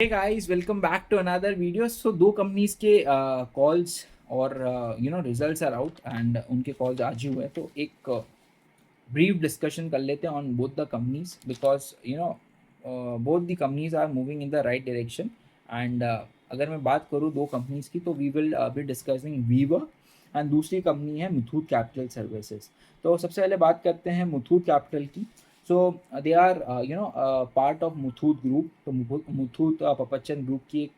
Hey guys, welcome back to another video. So दो companies के calls और results are out and उनके calls आज ही हुए हैं, तो एक ब्रीफ डिस्कशन कर लेते हैं on both the companies because both the companies are moving in the right direction and अगर मैं बात करूँ दो कंपनीज की तो we will be discussing WeWork and दूसरी कंपनी है मुथूट कैपिटल सर्विसेज। तो सबसे पहले बात करते हैं मुथूट कैपिटल की। So they are part of Muthoot group. तो मुथूट पपच्चन ग्रुप की एक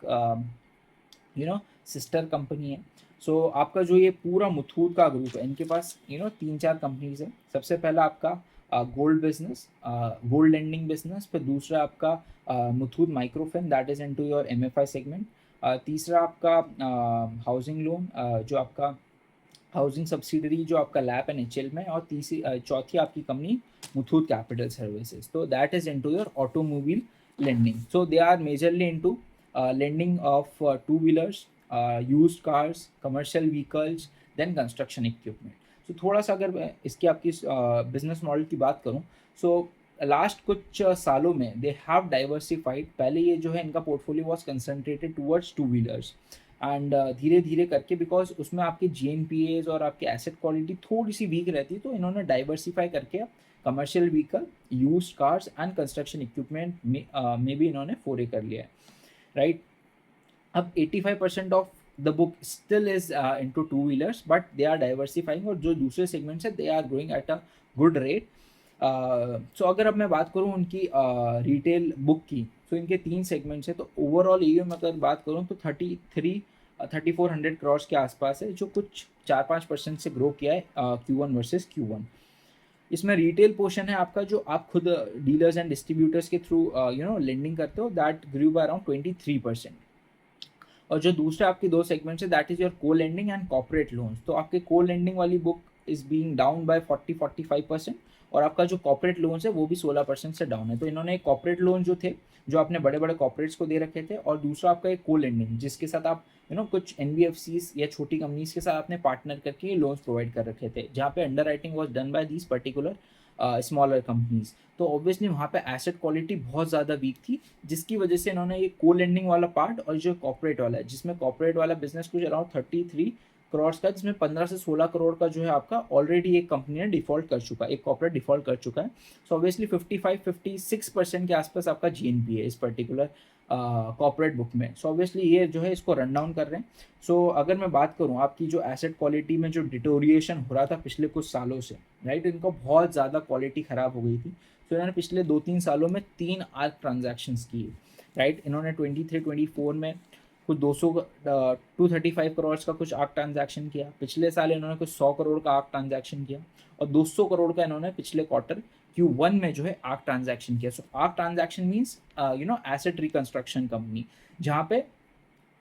सिस्टर कंपनी है। सो आपका जो ये पूरा मुथूट का ग्रुप है, इनके पास तीन चार कंपनीज है। सबसे पहला आपका gold business, gold lending business, फिर दूसरा आपका Muthoot Microfin that is into your MFI segment, तीसरा आपका हाउसिंग लोन जो आपका हाउसिंग सब्सिडरी जो आपका लैप एंड एचएल में, और तीसरी चौथी आपकी कंपनी मुथूट कैपिटल सर्विसेज। तो that is into your automobile lending. So they are majorly into lending of two wheelers, used cars, commercial vehicles, then construction equipment. So थोड़ा सा अगर मैं इसकी आपकी बिजनेस मॉडल की बात करूँ, सो लास्ट कुछ सालों में दे हैव डाइवर्सिफाइड। पहले ये जो है इनका portfolio was concentrated towards two wheelers and धीरे धीरे करके बिकॉज उसमें आपके GNPAs और आपके एसेट क्वालिटी थोड़ी सी वीक रहती है, तो इन्होंने डाइवर्सिफाई करके commercial vehicle, used cars and construction equipment में भी इन्होंने फोरे कर लिया है, राइट। अब 85% of the book still is into two wheelers, but they are diversifying, और जो दूसरे सेगमेंट्स है they are growing at a good rate. So अगर अब मैं बात करूँ उनकी रिटेल बुक की, तो इनके तीन सेगमेंट्स है। तो ओवरऑल AUM अगर बात करूँ तो 3400 करोड़ के आसपास है, जो कुछ 4-5% से ग्रो किया है Q1 वर्सेस Q1। इसमें रिटेल पोर्शन है आपका, जो आप खुद डीलर्स एंड डिस्ट्रीब्यूटर्स के थ्रू लेंडिंग करते हो, दैट ग्रू बाय अराउंड 23%। और जो दूसरे आपके दो सेगमेंट्स है दैट इज योर को लेंडिंग एंड कॉर्पोरेट लोन्स। तो आपके को लेंडिंग वाली book is being down by 40-45%, और आपका जो कॉर्पोरेट लोन्स है वो भी 16% से डाउन है। तो इन्होंने एक कॉर्पोरेट लोन जो थे, जो आपने बड़े बड़े कॉर्पोरेट्स को दे रखे थे, और दूसरा आपका एक को लेंडिंग जिसके साथ आप कुछ NBFCs या छोटी कंपनीज के साथ आपने पार्टनर करके ये लोन्स प्रोवाइड कर रखे थे, जहाँ पे under writing was done by these particular smaller companies. तो ऑब्वियसली वहाँ पे एसेट क्वालिटी बहुत ज़्यादा वीक थी, जिसकी वजह से इन्होंने ये को लेंडिंग वाला पार्ट और जो कॉर्पोरेट वाला है, जिसमें कॉर्पोरेट वाला बिजनेस कुछ अराउंड 33 करोड़ का, जिसमें 15 से 16 करोड़ का जो है आपका ऑलरेडी एक कंपनी ने डिफॉल्ट कर चुका है, एक कॉर्पोरेट डिफॉल्ट कर चुका है। सो ऑब्वियसली 55-56% के आसपास आपका GNPA है इस पर्टिकुलर कॉर्पोरेट बुक में। सो ऑब्वियसली ये जो है इसको रन डाउन कर रहे हैं। सो अगर मैं बात करूँ आपकी जो एसेट क्वालिटी में जो डिटोरिएशन हो रहा था पिछले कुछ सालों से, राइट, इनको बहुत ज़्यादा क्वालिटी ख़राब हो गई थी। तो इन्होंने पिछले 2-3 सालों में 3 आर्क ट्रांजैक्शंस किए, राइट। इन्होंने 23-24 में कुछ 235 करोड़ का कुछ आर्क ट्रांजैक्शन किया। पिछले साल इन्होंने कुछ 100 करोड़ का आर्क ट्रांजैक्शन किया, और 200 करोड़ का इन्होंने पिछले क्वार्टर Q1 में जो है आर्क ट्रांजैक्शन किया। So ARC transaction means asset reconstruction company, जहाँ पे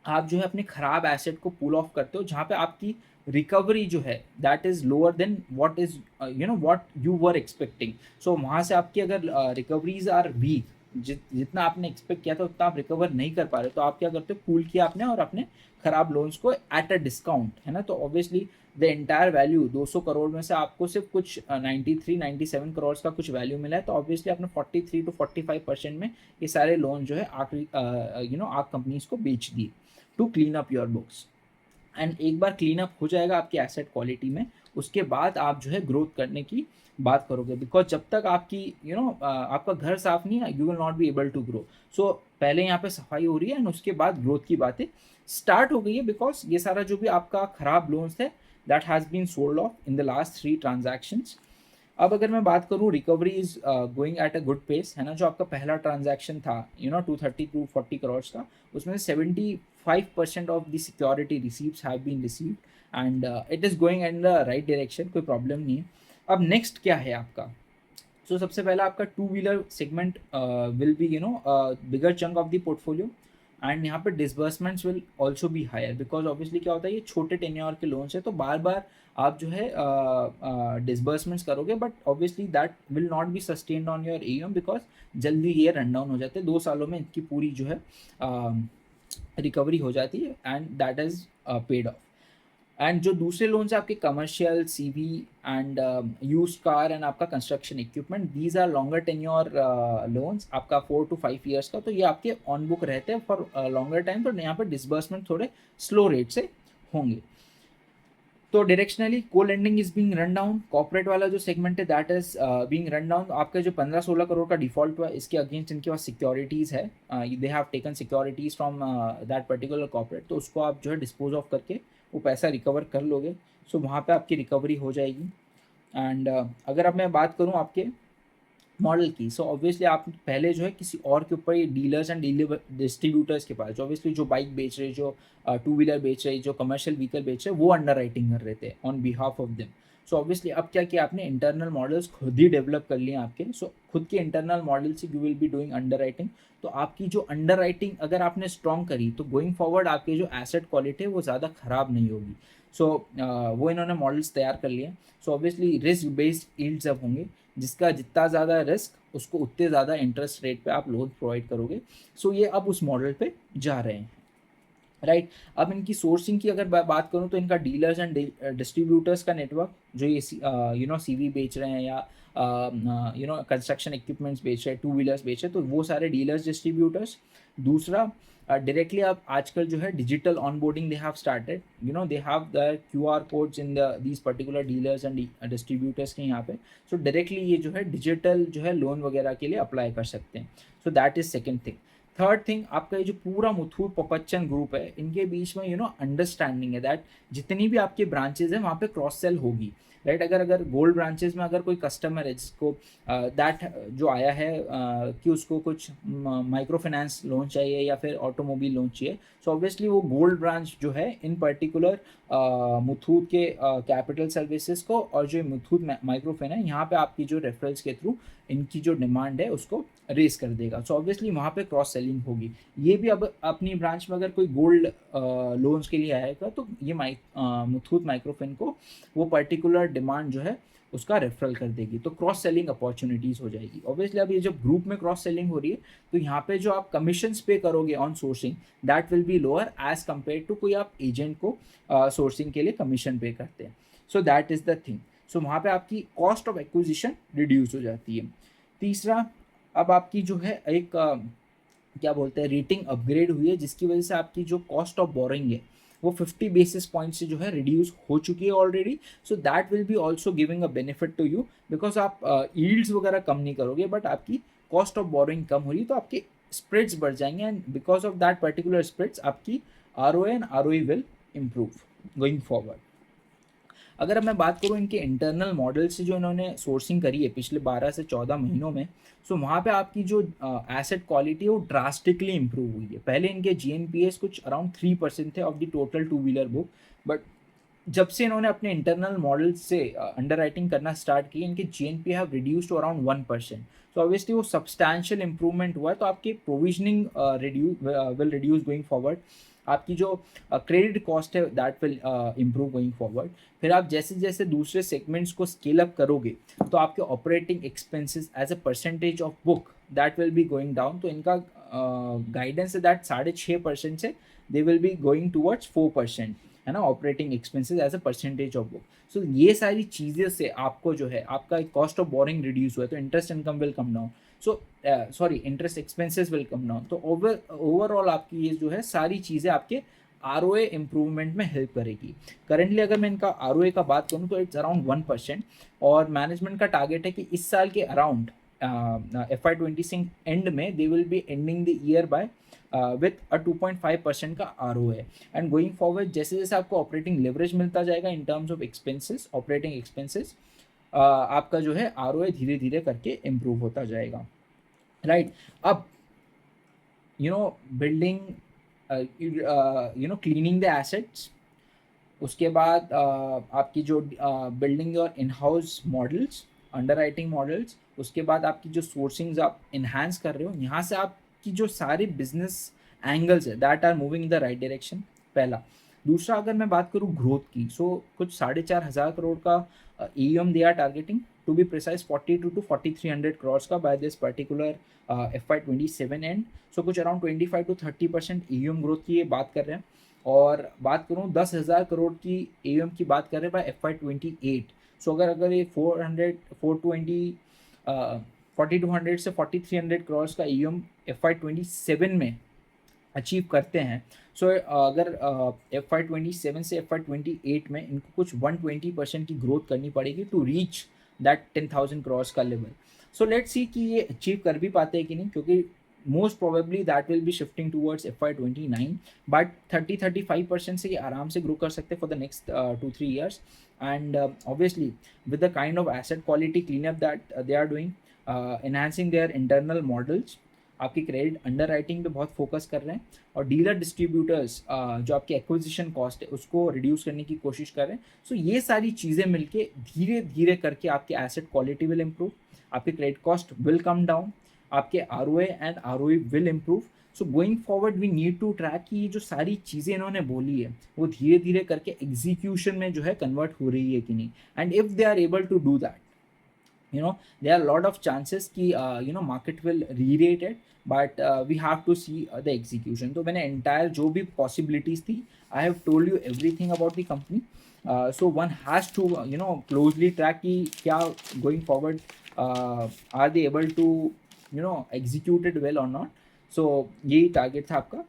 आप जो है अपने खराब एसेट को पुल ऑफ करते हो, जहाँ पे आपकी रिकवरी जो है that is lower than what is what you were expecting. So वहाँ से आपकी अगर रिकवरीज आर वीक, जितना आपने एक्सपेक्ट किया था उतना आप रिकवर नहीं कर पा रहे, तो आप क्या करते हो, पूल किया आपने और अपने खराब लोन्स को एट अ डिस्काउंट, है ना। तो obviously the entire value 200 crore में से आपको सिर्फ कुछ 93-97 करोड़ का कुछ वैल्यू मिला है। तो ऑब्वियसली आपने 43-45% में ये सारे लोन जो है आर्क कंपनीज को बेच दिए to clean up your books. And एक बार क्लीन अप हो जाएगा आपकी एसेट क्वालिटी में, उसके बाद आप जो है ग्रोथ करने की बात करोगे, बिकॉज जब तक आपकी आपका घर साफ नहीं है, you will not be able to grow. So पहले यहाँ पे सफाई हो रही है एंड उसके बाद ग्रोथ की बातें स्टार्ट हो गई है, बिकॉज ये सारा जो भी आपका खराब लोन्स है that has been sold off in the last 3 transactions. अब अगर मैं बात करूँ, recovery is going at a good pace, है ना। जो आपका पहला ट्रांजैक्शन था 230-240 करोड़ का, उसमें 75% of the security receipts have been received and it is going in the right direction, कोई प्रॉब्लम नहीं है। अब नेक्स्ट क्या है आपका, सो सबसे पहला आपका two wheeler segment will be bigger chunk of the portfolio, and यहाँ पे disbursements will also be higher, because obviously क्या होता है, ये छोटे टेन्योर के लोन्स है, तो बार बार आप जो है डिसबर्समेंट्स करोगे, but obviously that will not B sustained on your AUM, because जल्दी ये रन डाउन हो जाते हैं। 2 सालों में इनकी पूरी जो है रिकवरी हो जाती है and that is paid off. And जो दूसरे लोन्स है आपके commercial, CV and used car and आपका construction equipment, these are longer tenure loans, आपका 4 to 5 ईयर्स का, तो ये आपके ऑन बुक रहते हैं फॉर लॉन्गर टाइम, तो यहाँ पर डिसबर्समेंट थोड़े स्लो रेट से होंगे। तो डायरेक्शनली को lending is being run down, corporate वाला जो सेगमेंट है that is being run down. आपका जो 15-16 करोड़ का डिफॉल्ट हुआ इसके अगेंस्ट इनके पास सिक्योरिटीज़ है, they have taken securities from that particular corporate, तो उसको आप जो है डिस्पोज ऑफ करके वो पैसा रिकवर कर लोगे, सो वहाँ पे आपकी रिकवरी हो जाएगी। एंड अगर अब मैं बात करूँ आपके मॉडल की, सो ऑब्वियसली आप पहले जो है किसी और के ऊपर, ये डीलर्स एंड डिस्ट्रीब्यूटर्स के पास, जो ऑब्वियसली जो बाइक बेच रहे, जो टू व्हीलर बेच रहे, जो कमर्शियल व्हीकल बेच रहे, वो अंडर राइटिंग कर रहे थे on behalf of them. So obviously अब क्या किया आपने, इंटरनल मॉडल्स खुद ही डेवलप कर लिए आपके, सो खुद के इंटरनल मॉडल से you will be doing under writing. तो आपकी जो अंडर राइटिंग अगर आपने स्ट्रॉन्ग करी तो गोइंग फॉरवर्ड आपकी जो एसेट क्वालिटी है वो ज़्यादा ख़राब नहीं होगी। सो वो इन्होंने मॉडल्स तैयार कर लिए। So obviously risk based yields अब होंगे, जिसका जितना ज़्यादा रिस्क उसको उतने ज़्यादा इंटरेस्ट रेट पे आप लोन प्रोवाइड करोगे। सो ये अब उस मॉडल पे जा रहे हैं, राइट। अब इनकी सोर्सिंग की अगर बात करूँ तो इनका डीलर्स एंड डिस्ट्रीब्यूटर्स का नेटवर्क, जो ये सीवी बेच रहे हैं या कंस्ट्रक्शन इक्विपमेंट्स बेच रहे हैं, टू व्हीलर्स बेच रहे हैं, तो वो सारे डीलर्स डिस्ट्रीब्यूटर्स। दूसरा डायरेक्टली आप आजकल जो है digital onboarding they have started, they have the QR codes in these particular dealers and distributors के यहाँ पे। सो डायरेक्टली ये जो है डिजिटल जो है लोन वगैरह के लिए अप्लाई कर सकते हैं। So that is second thing. Third thing, आपका ये जो पूरा मुथूट पपच्चन ग्रुप है, इनके बीच में अंडरस्टैंडिंग है दैट जितनी भी आपके ब्रांचेज हैं वहाँ पे क्रॉस सेल होगी, राइट। अगर गोल्ड ब्रांचेज में अगर कोई कस्टमर है जिसको दैट जो आया है कि उसको कुछ माइक्रो फाइनेंस लोन चाहिए या फिर ऑटोमोबाइल लोन चाहिए, सो ऑब्वियसली वो गोल्ड ब्रांच जो है इन पर्टिकुलर मुथूट के कैपिटल सर्विसेज को, और जो मुथूट माइक्रो फाइनेंस है यहाँ पे आपकी जो रेफरल्स के थ्रू इनकी जो डिमांड है उसको रेस कर देगा। सो ऑब्वियसली वहाँ पे क्रॉस सेलिंग होगी। ये भी अब अपनी ब्रांच में अगर कोई गोल्ड लोन्स के लिए आएगा तो ये मुथूट माइक्रोफिन को वो पर्टिकुलर डिमांड जो है उसका रेफरल कर देगी, तो क्रॉस सेलिंग अपॉर्चुनिटीज़ हो जाएगी। ऑब्वियसली अब ये जब ग्रुप में क्रॉस सेलिंग हो रही है तो यहाँ पे जो आप कमीशंस पे करोगे on sourcing that will be lower as compare to कोई आप एजेंट को सोर्सिंग के लिए कमीशन पे करते हैं। So that is the thing. So वहाँ पे आपकी कॉस्ट ऑफ एक्विजिशन रिड्यूस हो जाती है। तीसरा, अब आपकी जो है एक क्या बोलते हैं रेटिंग अपग्रेड हुई है, जिसकी वजह से आपकी जो कॉस्ट ऑफ बोरिंग है वो 50 बेसिस पॉइंट से जो है रिड्यूस हो चुकी है already. So that will be also giving a benefit to you, because आप यील्ड्स वगैरह कम नहीं करोगे बट आपकी कॉस्ट ऑफ बोरिंग कम हो रही है, तो आपके स्प्रेड्स बढ़ जाएंगे and because of that particular spreads आपकी ROA and ROE will improve going forward. अगर अब मैं बात करूँ इनके इंटरनल मॉडल से जो इन्होंने सोर्सिंग करी है पिछले 12 से 14 महीनों में, सो वहाँ पे आपकी जो एसेट क्वालिटी है वो ड्रास्टिकली इंप्रूव हुई है। पहले इनके GNPA कुछ अराउंड 3% थे of the total two wheeler book, but जब से इन्होंने अपने इंटरनल मॉडल से अंडर राइटिंग करना स्टार्ट की, इनके GNPA have reduce to around 1%। So obviously वो सब्सटैंशियल इंप्रूवमेंट हुआ है, तो आपकी provisioning will reduce going forward. आपकी जो क्रेडिट कॉस्ट है that will improve going forward. फिर आप जैसे जैसे दूसरे सेगमेंट्स को स्केल अप करोगे तो आपके operating expenses as a percentage of book that will be going down. तो इनका गाइडेंस है दैट 6.5% से they will be going towards 4%, है ना, operating expenses as a percentage of book. So ये सारी चीज़ें से आपको जो है आपका कॉस्ट ऑफ बोरिंग रिड्यूस हुआ है, तो interest income will come down. So sorry, interest expenses will come down. तो ओवरऑल आपकी ये जो है सारी चीज़ें आपके ROA इम्प्रूवमेंट में हेल्प करेगी। करेंटली अगर मैं इनका ROA का बात करूँ तो इट्स अराउंड 1%, और मैनेजमेंट का टारगेट है कि इस साल के अराउंड FY26 एंड में they will be ending the year by with a 2.5% का ROA। एंड गोइंग फॉरवर्ड जैसे जैसे आपको ऑपरेटिंग लेवरेज मिलता जाएगा इन terms of expenses, operating expenses, आपका जो है ROA धीरे धीरे करके इम्प्रूव होता जाएगा, राइट। अब बिल्डिंग क्लीनिंग द एसेट्स, उसके बाद आपकी जो building your in house models, under writing models, उसके बाद आपकी जो सोर्सिंग्स आप इन्हांस कर रहे हो, यहाँ से आपकी जो सारी बिजनेस एंगल्स है that are moving in the right direction, पहला। दूसरा, अगर मैं बात करूँ ग्रोथ की, सो कुछ 4,500 करोड़ का AUM they are targeting, to be precise 42 to 4,300 crore का by this particular FY27 end. So कुछ अराउंड 25 to 30% AUM ग्रोथ की ये बात कर रहे हैं। और बात करूँ 10,000 करोड़ की एयूएम की बात कर रहे हैं बाय FY28। सो अगर ये 4200 से 4300 करोड़ का एयूएम FY27 में अचीव करते हैं, सो अगर FY27 से FY28 में इनको कुछ 120% की ग्रोथ करनी पड़ेगी टू रीच दैट 10,000 करोड़ का लेवल। सो लेट्स सी कि ये अचीव कर भी पाते हैं कि नहीं, क्योंकि most probably that will be shifting towards FY29, but 30-35% से ये आराम से ग्रो कर सकते हैं for the next 2-3 years. And obviously with the kind of asset quality cleanup that they are doing, enhancing their internal models, आपकी credit underwriting पे बहुत फोकस कर रहे हैं, और डीलर डिस्ट्रीब्यूटर्स जो आपकी एक्विजिशन कॉस्ट है उसको रिड्यूस करने की कोशिश कर रहे हैं। सो ये सारी चीज़ें मिलके धीरे धीरे करके आपकी एसेट क्वालिटी विल इम्प्रूव, आपके credit cost will come down, आपके ROA and ROE will improve. So going forward we need to track कि ये जो सारी चीज़ें इन्होंने बोली है वो धीरे धीरे करके एग्जीक्यूशन में जो है कन्वर्ट हो रही है कि नहीं, and if they are able to do that, there are a lot of chances कि market will re-rate it, but we have to see the execution। तो मैंने entire जो भी possibilities थी, I have told you everything about the company। So one has to closely track कि क्या going forward are they able to execute it well or not। so यही target था आपका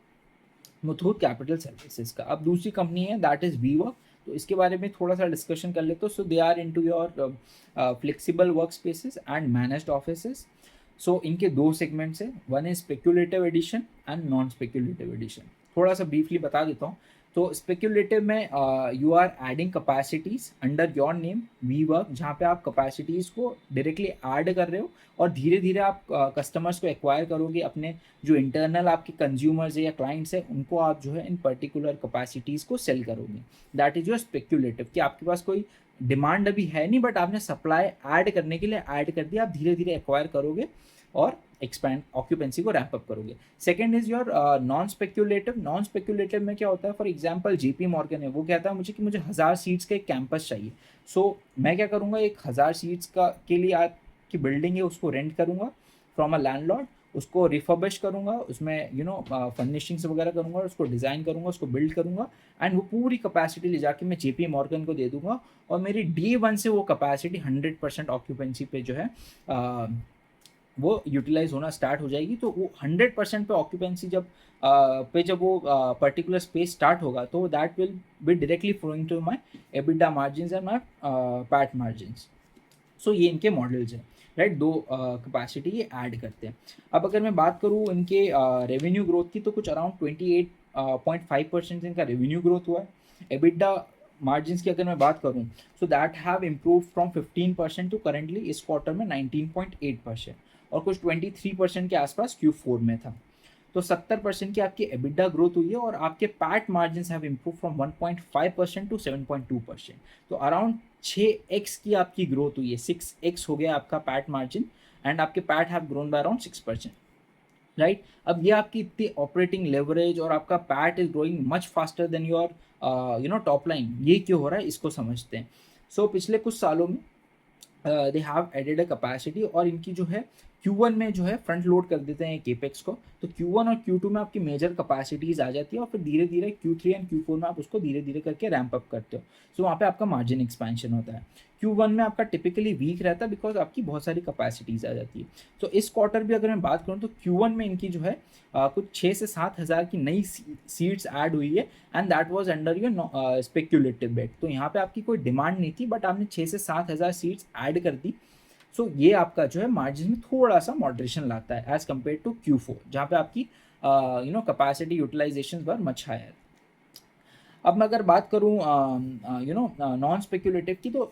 मुथूट कैपिटल सर्विसेज का। अब दूसरी कंपनी है दैट इज़ वीवर्क, तो इसके बारे में थोड़ा सा डिस्कशन कर लेते हो। So they are into your flexible work spaces and managed offices. So इनके दो सेगमेंट्स हैं, one is speculative addition and non speculative addition. थोड़ा सा ब्रीफली बता देता हूँ। तो स्पेक्यूलेटिव में you are adding capacities under your name WeWork, जहाँ पे आप कैपेसिटीज़ को डायरेक्टली ऐड कर रहे हो और धीरे धीरे आप कस्टमर्स को एक्वायर करोगे, अपने जो इंटरनल आपके कंज्यूमर्स है या क्लाइंट्स है उनको आप जो है इन पर्टिकुलर कैपेसिटीज़ को सेल करोगे। दैट इज योर स्पेक्यूलेटिव, कि आपके पास कोई डिमांड अभी है नहीं बट आपने सप्लाई ऐड करने के लिए ऐड कर दिया, आप धीरे धीरे एक्वायर करोगे और एक्सपैंड ऑक्यूपेंसी को रैंप अप करोगे। Second is your non speculative. Non speculative में क्या होता है, फॉर एग्जांपल JP मॉर्गन है, वो कहता है मुझे कि मुझे 1000 सीट्स का एक कैंपस चाहिए। सो मैं क्या करूँगा, एक 1000 सीट्स का के लिए आपकी बिल्डिंग है उसको रेंट करूँगा फ्रॉम अ लैंडलॉर्ड, उसको रिफर्बिश करूँगा, उसमें फर्निशिंग्स वगैरह करूँगा, उसको डिज़ाइन करूँगा, उसको बिल्ड करूँगा, एंड वो पूरी कैपेसिटी ले जाके मैं JP मॉर्गन को दे दूँगा, और मेरी Day 1 से वो कैपेसिटी 100% ऑक्यूपेंसी पे जो है वो यूटिलाइज होना स्टार्ट हो जाएगी। तो वो 100% पे ऑक्यूपेंसी जब वो पर्टिकुलर स्पेस स्टार्ट होगा तो that will be directly flowing to my EBITDA margin and my PAT margin. So ये इनके मॉडल्स हैं, राइट। दो कैपेसिटी ये ऐड करते हैं। अब अगर मैं बात करूँ इनके रेवेन्यू ग्रोथ की, तो कुछ अराउंड 28.5% इनका रेवेन्यू ग्रोथ हुआ है। EBITDA मार्जिन की अगर मैं बात करूँ, so that have improve from 15% to currently इस क्वार्टर में 19.8%, और कुछ 23% के आसपास Q4 में था। तो 70% की आपकी EBITDA ग्रोथ हुई है, और आपके PAT margin have improve from 1.5% to 7.2%। तो अराउंड 6x की आपकी ग्रोथ हुई है, 6x हो गया आपका पैट मार्जिन, एंड आपके PAT have grown by around 6%, right. अब ये आपकी इतनी ऑपरेटिंग लेवरेज और आपका PAT is growing much faster than your top line, ये क्यों हो रहा है इसको समझते हैं। सो पिछले कुछ सालों में they have added a capacity, और इनकी जो है Q1 में जो है फ्रंट लोड कर देते हैं केपेक्स को, तो Q1 और Q2 में आपकी मेजर कैपेसिटीज आ जाती है, और फिर धीरे धीरे Q3 एंड Q4 में आप उसको धीरे धीरे करके रैंप अप करते हो। सो वहाँ पे आपका मार्जिन एक्सपेंशन होता है। Q1 में आपका टिपिकली वीक रहता है बिकॉज आपकी बहुत सारी कैपेसिटीज आ जाती है। तो इस क्वार्टर भी अगर मैं बात करूँ तो Q1 में इनकी जो है कुछ 6 से 7 हज़ार की नई सीट्स ऐड हुई है, and that was under your speculative bet. So यहाँ पे आपकी कोई डिमांड नहीं थी बट आपने 6 से 7 हज़ार सीट्स ऐड कर दी। सो ये आपका जो है मार्जिन में थोड़ा सा मॉडरेशन लाता है एज कम्पेयर टू Q4, जहाँ पे आपकी capacity utilisation were much higher. अब मैं अगर बात करूँ नॉन स्पेक्यूलेटिव की, तो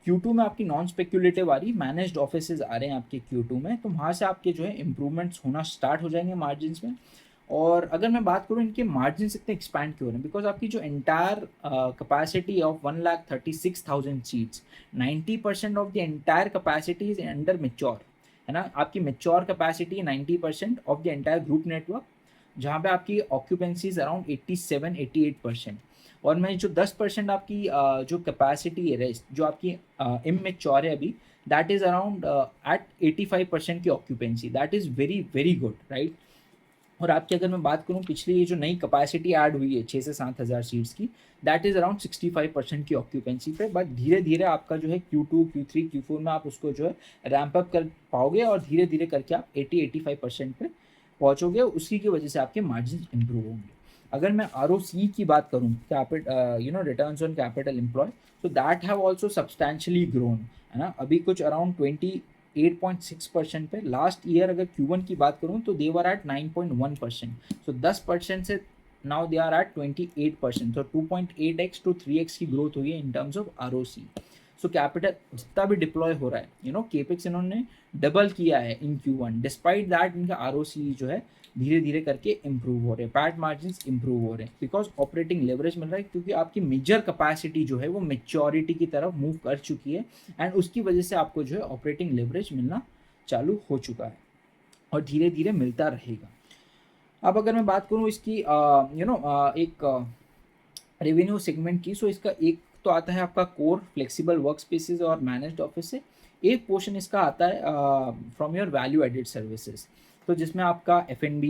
Q2 में आपकी नॉन स्पेक्यूलेटिव आ रही, मैनेज्ड ऑफिसेज आ रहे हैं आपके Q2 में, तो वहाँ से आपके जो है इंप्रूवमेंट्स होना स्टार्ट हो जाएंगे मार्जिन में। और अगर मैं बात करूँ इनके मार्जिन इतने एक्सपैंड क्यों हो रहे हैं, बिकॉज आपकी जो entire capacity of 1,36,000 seats, 90% of the entire capacity is under mature, है ना। आपकी mature capacity 90% of the entire group network, जहाँ पे आपकी ऑक्यूपेंसीज अराउंड 87-88%, और मैं जो 10% आपकी जो कैपेसिटी है रेस्ट जो आपकी इमेच्योर है अभी, दैट इज़ अराउंड एट 85% की occupancy, that is very very good, right. और आपकी अगर मैं बात करूँ पिछली ये जो नई कैपेसिटी ऐड हुई है 6 से 7 हज़ार सीट्स की, दैट इज़ अराउंड 65% की ऑक्यूपेंसी पे, बट धीरे-धीरे आपका जो है Q2, Q3, Q4 में आप उसको जो है रैंप अप कर पाओगे और धीरे-धीरे करके आप 80-85% पे पहुँचोगे, उसी की वजह से आपके मार्जिन्स इम्प्रूव होंगे। अगर मैं ROCE की बात करूँ, returns on capital employed, so that have also substantially grown, है ना? अभी कुछ अराउंड 28.6% पे, लास्ट ईयर अगर Q1 की बात करूँ तो दे वर एट 9.1%, सो 10% से नाउ दे आर एट 28%, तो 2.8x to 3x की ग्रोथ हुई है in terms of ROC। So capital जितना भी डिप्लॉय हो रहा है, केपेक्स इन्होंने डबल किया है इन Q1, डिस्पाइट दैट इनका ROC जो है धीरे धीरे करके इंप्रूव हो रहे हैं, पैट मार्जिन इंप्रूव हो रहे हैं, बिकॉज ऑपरेटिंग लेवरेज मिल रहा है, क्योंकि आपकी मेजर कैपेसिटी जो है वो मेच्योरिटी की तरफ मूव कर चुकी है, एंड उसकी वजह से आपको जो है ऑपरेटिंग लेवरेज मिलना चालू हो चुका है और धीरे धीरे मिलता रहेगा। अब अगर मैं बात करूँ इसकी एक रेवेन्यू सेगमेंट की, सो इसका एक तो आता है आपका कोर फ्लेक्सिबल वर्क स्पेसिस और मैनेज्ड ऑफिस से, एक पोर्शन इसका आता है from your value added services, तो जिसमें आपका F&B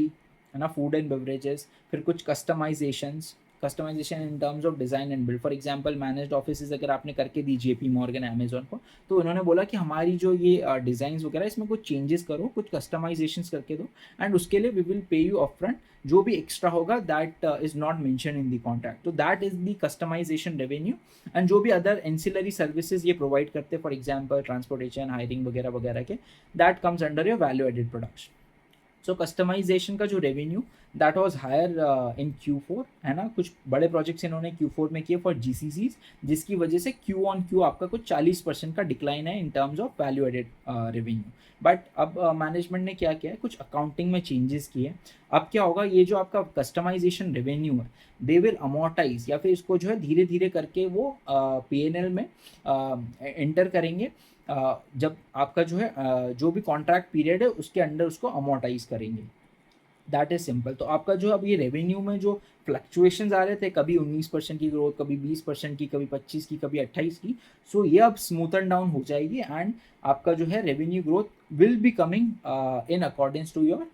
है ना, फूड एंड बेवरेजेस, फिर कुछ customisation in terms of design and build. For example managed offices अगर आपने करके दी JP मॉर्गन, अमेजोन को, तो उन्होंने बोला कि हमारी जो ये डिज़ाइंस वगैरह इसमें कुछ चेंजेस करो, कुछ कस्टमाइजेशंस करके दो, एंड उसके लिए we will pay you upfront, जो भी एक्स्ट्रा होगा that is not mention in the contract, तो that is the customization revenue. And जो भी अदर एंसिलरी सर्विसेज ये प्रोवाइड करते हैं, फॉर एग्जांपल ट्रांसपोर्टेशन, हायरिंग वगैरह वगैरह के, that comes under your value added products. So customization का जो revenue that was higher in Q4, है ना, कुछ बड़े प्रोजेक्ट्स इन्होंने Q4 में किए फॉर GCCs, जिसकी वजह से Q आपका कुछ 40% का डिक्लाइन है in terms of value added revenue. But अब मैनेजमेंट ने क्या किया है, कुछ अकाउंटिंग में चेंजेस किए। अब क्या होगा, ये जो आपका कस्टमाइजेशन रेवेन्यू है, दे विल अमोर्टाइज, या फिर इसको जो है धीरे धीरे करके वो P&L में एंटर करेंगे, जब आपका जो है जो भी कॉन्ट्रैक्ट पीरियड है उसके अंडर उसको अमोर्टाइज करेंगे। That is simple. तो आपका जो अब ये रेवेन्यू में जो फ्लक्चुएशंस आ रहे थे, कभी 19% की ग्रोथ, कभी 20% की, कभी 25 की, कभी 28 की, सो ये अब स्मूथन डाउन हो जाएगी, एंड आपका जो है revenue growth will be coming in accordings to your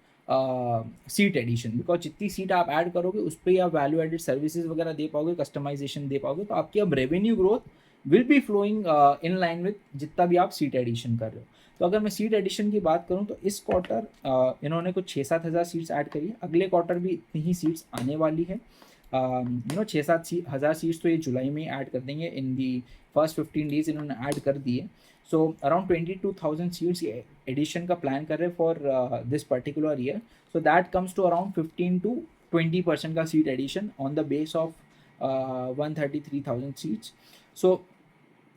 seat addition, because जितनी सीट आप ऐड करोगे उस पर ही आप वैल्यू एडेड सर्विसेज वगैरह दे पाओगे, कस्टमाइजेशन दे पाओगे, तो आपकी अब revenue growth will be flowing in line with जितना भी आप सीट एडिशन कर रहे हो। तो अगर मैं सीट एडिशन की बात करूं तो इस क्वार्टर इन्होंने कुछ 6-7 हज़ार सीट्स ऐड करी है, अगले क्वार्टर भी इतनी ही सीट्स आने वाली है। 6-7 हज़ार सीट्स तो ये जुलाई में ऐड कर देंगे, इन दी फर्स्ट 15 डेज इन्होंने ऐड कर दिए। सो अराउंड 22,000 सीट्स एडिशन का प्लान कर रहे हैं for this particular year, so that comes to around 15-20% का seat addition on the base of 133,000 seats. So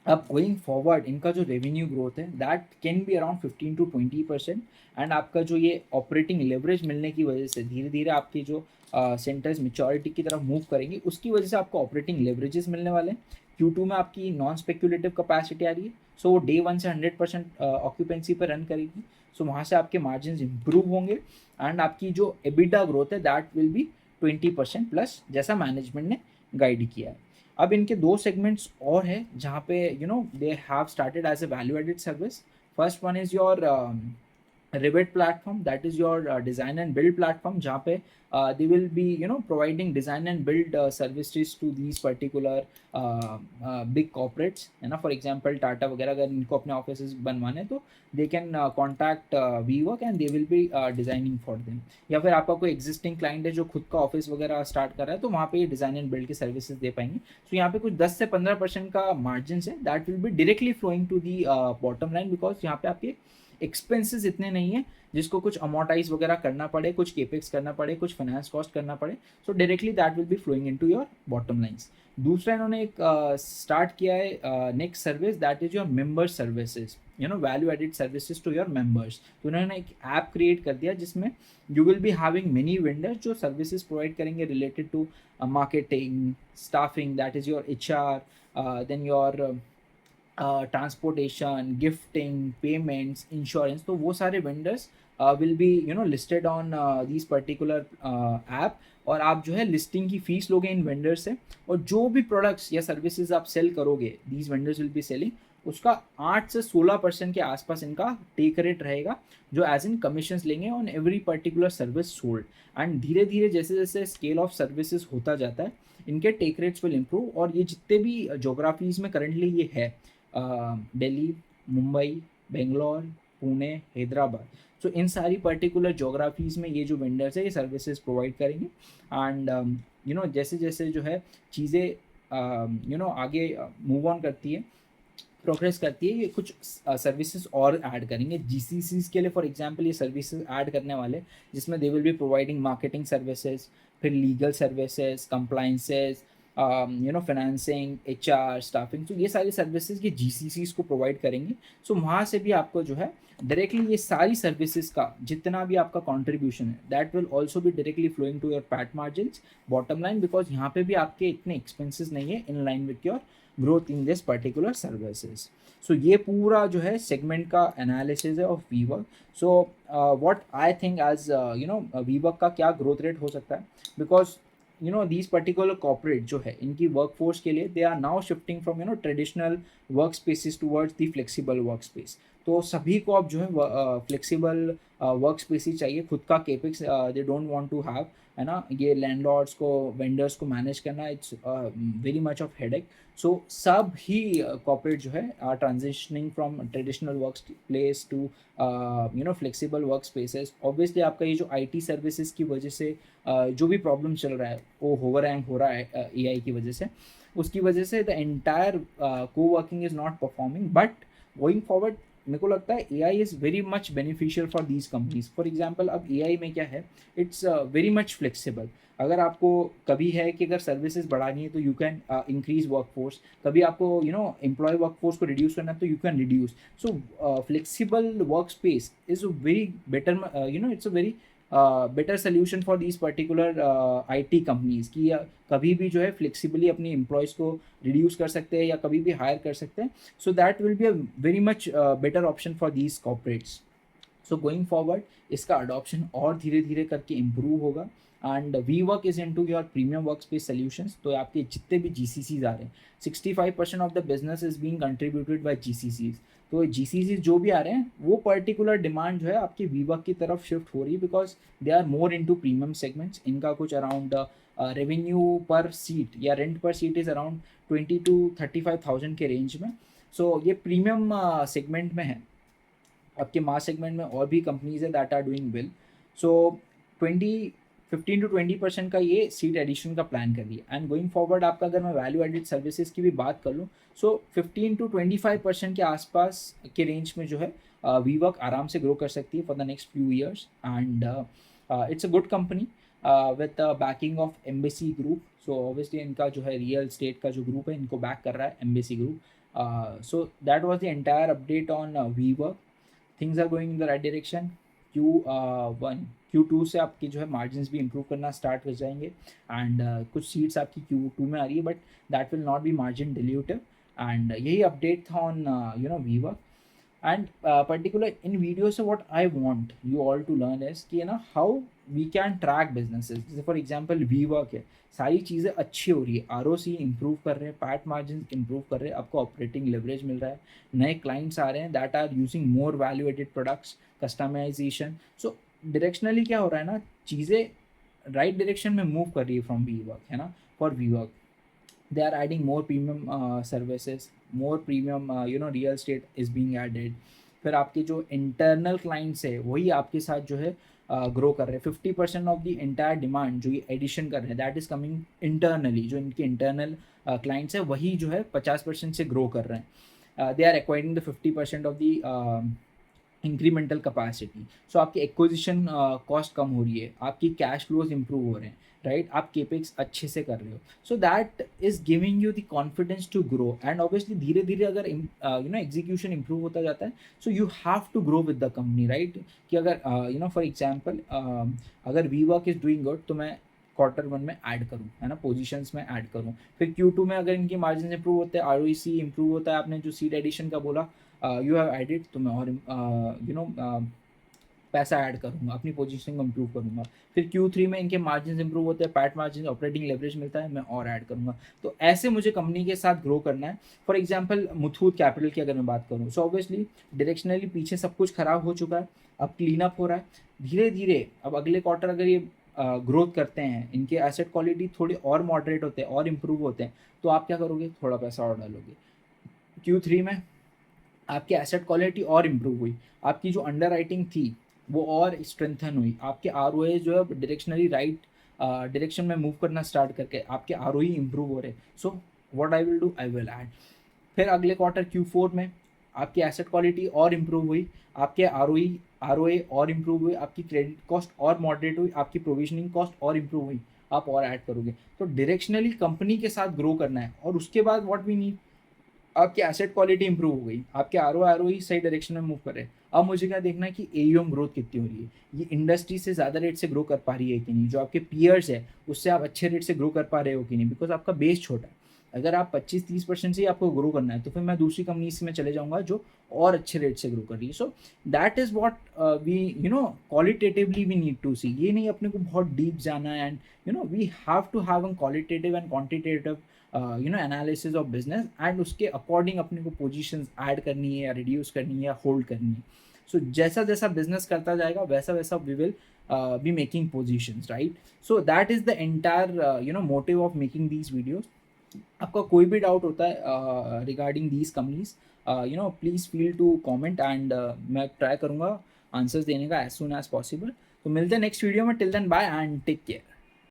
अब गोइंग फॉरवर्ड इनका जो रेवेन्यू ग्रोथ है that can be around 15-20%, and आपका जो ये ऑपरेटिंग लेवरेज मिलने की वजह से धीरे धीरे आपके जो सेंटर्स मेच्योरिटी की तरफ मूव करेंगे, उसकी वजह से आपको ऑपरेटिंग लेवरेजेस मिलने वाले हैं। Q2 में आपकी नॉन स्पेक्यूलेटिव कैपेसिटी आ रही है, सो वो डे 1 से 100% ऑक्यूपेंसी पर रन करेगी, सो वहाँ से आपके मार्जिन इंप्रूव होंगे, एंड आपकी जो EBITDA ग्रोथ है दैट विल बी 20% प्लस, जैसा मैनेजमेंट ने गाइड किया है। अब इनके दो सेगमेंट्स और है जहाँ पे they have started as a value added service. First one is your Revit platform, that is your design and build platform, जहाँ पे they will be providing design and build services to these particular big corporates, है ना, for example Tata वगैरह अगर इनको अपने office बनवाने तो they can contact WeWork and they will B designing for them, या फिर आपका कोई एग्जिस्टिंग क्लाइंट है जो खुद का ऑफिस वगैरह स्टार्ट कर रहा है तो वहाँ पे ये डिजाइन एंड बिल्ड की सर्विसेज दे पाएंगे। सो यहाँ पे कुछ 10 से 15% का मार्जिन है that will be directly flowing to the bottom line, because यहाँ पे आपके एक्सपेंसेस इतने नहीं है जिसको कुछ अमोर्टाइज वगैरह करना पड़े, कुछ केपेक्स करना पड़े, कुछ फाइनेंस कॉस्ट करना पड़े, so directly that will be flowing into your bottom lines. दूसरा इन्होंने एक स्टार्ट किया है next service, that is your member services, value added services to your members. तो उन्होंने एक ऐप क्रिएट कर दिया जिसमें you will be having many vendors जो सर्विसेज प्रोवाइड करेंगे related to marketing, staffing, that is your HR, then your transportation, gifting, payments, insurance, तो वो सारे vendors will be listed on this particular app, और आप जो है लिस्टिंग की फीस लोगे इन वेंडर से, और जो भी प्रोडक्ट्स या सर्विसेज आप सेल करोगे these vendors will be selling, उसका 8 से 16% के आसपास इनका टेक रेट रहेगा, जो एज इन कमीशंस लेंगे on every particular service sold. And धीरे धीरे जैसे जैसे स्केल ऑफ सर्विसेज होता जाता है, इनके टेक रेट्स विल इम्प्रूव। और ये जितने भी जोग्राफीज में करंटली ये है, दिल्ली, मुंबई, बेंगलोर, पुणे, हैदराबाद, सो इन सारी पर्टिकुलर जोग्राफीज में ये जो वेंडर्स है ये सर्विसेज प्रोवाइड करेंगे। एंड जैसे जैसे जो है चीज़ें आगे मूव ऑन करती है, प्रोग्रेस करती है, ये कुछ सर्विसेज और ऐड करेंगे जीसीसीज के लिए। फॉर एग्जांपल ये सर्विसेज ऐड करने वाले जिसमें they will be providing marketing services, फिर legal services, compliances, financing, HR, staffing, तो ये सारी सर्विसेज ये जीसीसीज को प्रोवाइड करेंगे। सो वहाँ से भी आपको जो है डायरेक्टली ये सारी सर्विसेज का जितना भी आपका कॉन्ट्रीब्यूशन है दैट विल ऑल्सो भी directly flowing to your PAT margins bottom line, because यहाँ पे भी आपके इतने एक्सपेंसेस नहीं है in line with your growth in this particular services. So ये पूरा जो है सेगमेंट का एनालिसिस है of WeWork. So what I think as WeWork का क्या ग्रोथ रेट हो सकता है, बिकॉज दीज पर्टिकुलर कॉर्पोरेट जो है इनकी वर्कफोर्स के लिए they are now shifting from traditional work spaces towards the flexible work space. तो सभी को अब जो है फ्लेक्सिबल वर्क स्पेस ही चाहिए, खुद का capex they don't want to have, है ना, ये लैंडलॉर्ड्स को, वेंडर्स को मैनेज करना it's very much of headache. So सब ही कॉर्पोरेट जो है are transitioning from traditional work place to flexible work spaces. Obviously आपका ये जो आईटी सर्विसेज की वजह से जो भी प्रॉब्लम चल रहा है वो ओवरहैंग हो रहा है एआई की वजह से, उसकी वजह से द एंटायर को working is not performing. But going forward मेरे को लगता है AI is very much beneficial for these companies. For example अब AI में क्या है, इट्स वेरी मच फ्लेक्सिबल। अगर आपको कभी है कि अगर सर्विसेज बढ़ानी है तो यू कैन इंक्रीज वर्कफोर्स, कभी आपको एम्प्लॉय वर्कफोर्स को रिड्यूस करना है तो you can reduce. So flexible work space is a very better, it's a very better solution for these particular IT companies की, कभी भी जो है फ्लेक्सिबली अपनी एम्प्लॉयज़ को रिड्यूस कर सकते हैं या कभी भी हायर कर सकते हैं। So that will be a very much better option for these corporates. So going forward इसका अडॉप्शन और धीरे धीरे करके इम्प्रूव होगा। And WeWork is into your premium work space solutions. तो आपके जितने भी GCCs आ रहे हैं, 65% of the business is being contributed by GCCs। तो GCCs जो भी आ रहे हैं वो पर्टिकुलर डिमांड जो है आपकी वी वर्क की तरफ शिफ्ट हो रही है, because they are more into premium segments. इनका कुछ अराउंड रेवेन्यू पर सीट या rent per seat is around 20,000 to 35,000 के रेंज में। सो ये प्रीमियम सेगमेंट में है। आपके मास सेगमेंट में और भी कंपनीज है that are doing well. So 15 to 20% का ये सीट एडिशन का प्लान कर रही है। एंड गोइंग फॉरवर्ड आपका अगर मैं वैल्यू एडेड सर्विसेज की भी बात कर लूँ, सो 15 to 25% के आसपास के रेंज में जो है वी वर्क आराम से ग्रो कर सकती है for the next few years. And it's a good company with banking of embassy Group. So obviously इनका जो है रियल स्टेट का जो ग्रुप है इनको बैक कर रहा है Embassy Group. So that was the entire update on WeWork. Things are going in the right direction. Q1 Q2 से आपकी जो है मार्जिन भी इंप्रूव करना स्टार्ट कर जाएंगे। एंड कुछ सीट्स आपकी Q2 में आ रही है but that will not be margin dilutive. And यही अपडेट था on WeWork. And particular इन वीडियो से what I want you all to learn is कि ना how we can track businesses. जैसे फॉर एग्जांपल वी वर्क है, सारी चीज़ें अच्छी हो रही है, ROC इंप्रूव कर रहे हैं, पैट मार्जिन इंप्रूव कर रहे हैं, आपको ऑपरेटिंग लेवरेज मिल रहा है, नए क्लाइंट्स आ रहे हैं that are using more value added products, customisation. So directionally क्या हो रहा है ना, चीज़ें राइट डायरेक्शन में मूव कर रही है फ्रॉम वी वर्क, है ना। For WeWork they are adding more premium services, more premium real estate is being added। फिर आपके जो इंटरनल क्लाइंट्स है वही आपके साथ जो है ग्रो कर रहे हैं। 50% ऑफ द एंटायर डिमांड जो ये एडिशन कर रहे हैं दैट इज कमिंग इंटरनली। जो इनके इंटरनल क्लाइंट्स है वही जो है 50% से ग्रो कर रहे हैं। They are acquiring the 50% of the incremental capacity. So आपकी एक्विजिशन कॉस्ट कम हो रही है, आपकी कैश फ्लोज इंप्रूव हो रहे हैं, राइट, आप केपेक्स अच्छे से कर रहे हो। So that is giving you the confidence to grow. And obviously धीरे धीरे अगर एग्जीक्यूशन इंप्रूव होता जाता है, so you have to grow with the company, right. कि अगर फॉर एग्जाम्पल अगर WeWork is doing good तो मैं Q1 में ऐड करूँ, है ना, पोजीशंस में ऐड करूँ। फिर Q2 में अगर इनकी मार्जिन इंप्रूव होते हैं, ROC इंप्रूव होता है, आपने जो सीट एडिशन का बोला यू हैव एडिड, तो मैं और पैसा ऐड करूँगा, अपनी पोजीशनिंग को इम्प्रूव करूँगा। फिर Q3 में इनके मार्जिन्स इम्प्रूव होते हैं, पैट मार्जिन, ऑपरेटिंग लेवरेज मिलता है, मैं और ऐड करूँगा। तो ऐसे मुझे कंपनी के साथ ग्रो करना है। फॉर एग्जांपल मुथूट कैपिटल की अगर मैं बात करूँ, सो ऑब्वियसली डायरेक्शनली पीछे सब कुछ खराब हो चुका है, अब क्लीन अप हो रहा है। धीरे-धीरे अब अगले क्वार्टर अगर ये ग्रोथ करते हैं, इनके एसेट क्वालिटी थोड़े और मॉडरेट होते हैं और इम्प्रूव होते हैं, तो आप क्या करोगे? थोड़ा पैसा और डालोगे। Q3 में आपकी एसेट क्वालिटी और इम्प्रूव हुई, आपकी जो अंडरराइटिंग थी वो और स्ट्रेंथन हुई, आपके आरओए जो है डायरेक्शनली राइट डायरेक्शन में मूव करना स्टार्ट करके आपके आरओई इम्प्रूव हो रहे। सो what I will do, I will add. फिर अगले क्वार्टर Q4 में आपकी एसेट क्वालिटी और इम्प्रूव हुई, आपके आरओए और इम्प्रूव हुए, आपकी क्रेडिट कॉस्ट और मॉडरेट हुई, आपकी प्रोविजनिंग कॉस्ट और इम्प्रूव हुई, आप और ऐड करोगे। तो डायरेक्शनली कंपनी के साथ ग्रो करना है और उसके बाद व्हाट वी नीड, आपकी एसेट क्वालिटी इंप्रूव हो गई, आपके आरओई सही डायरेक्शन में मूव कर रहे हैं। अब मुझे क्या देखना है कि एयूएम ग्रोथ कितनी हो रही है, ये इंडस्ट्री से ज़्यादा रेट से ग्रो कर पा रही है कि नहीं, जो आपके पीयर्स है उससे आप अच्छे रेट से ग्रो कर पा रहे हो कि नहीं, बिकॉज आपका बेस छोटा है। अगर आप 25-30% से ही आपको ग्रो करना है तो फिर मैं दूसरी कंपनीज में चले जाऊंगा जो और अच्छे रेट से ग्रो कर रही है। So that is what we qualitatively we need to see. ये नहीं अपने को बहुत डीप जाना है, and we have to have a qualitative and quantitative analysis of business, and उसके अकॉर्डिंग अपने को पोजीशंस ऐड करनी है या रिड्यूस करनी है या होल्ड करनी है। सो जैसा जैसा बिजनेस करता जाएगा वैसा वैसा we will be making positions, right. So that is the entire motive of making these videos. आपका कोई भी डाउट होता है regarding these companies, please feel to comment, and मैं ट्राई करूँगा आंसर्स देने का एज सुन एज पॉसिबल। तो मिलते हैं नेक्स्ट वीडियो में, till then bye and take care.